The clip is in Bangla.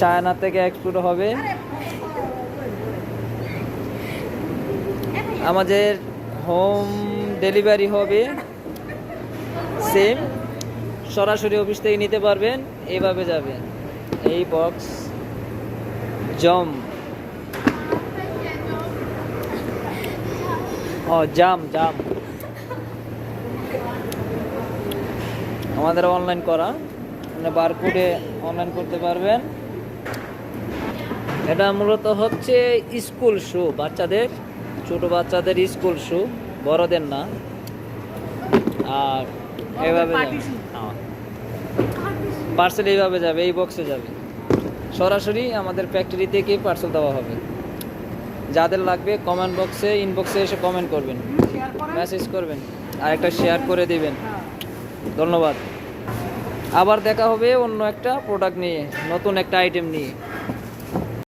চায়না থেকে এক্সপোর্ট হবে। আমাদের হোম ডেলিভারি হবে সেম, সরাসরি অফিস থেকে নিতে পারবেন। এইভাবে যাবে এই বক্স জম জাম জাম আমাদের অনলাইন করা, মানে বারকোডে অনলাইন করতে পারবেন। এটা মূলত হচ্ছে স্কুল শু, বাচ্চাদের, ছোট বাচ্চাদের স্কুল শু, বড়দের না। আর এইভাবে পার্সেল এইভাবে যাবে, এই বক্সে যাবে, সরাসরি আমাদের ফ্যাক্টরি থেকে পার্সেল দেওয়া হবে। যাদের লাগবে কমেন্ট বক্সে, ইনবক্সে এসে কমেন্ট করবেন, মেসেজ করবেন, আর একটা শেয়ার করে দিবেন। ধন্যবাদ। আবার দেখা হবে অন্য একটা প্রোডাক্ট নিয়ে, নতুন একটা আইটেম নিয়ে।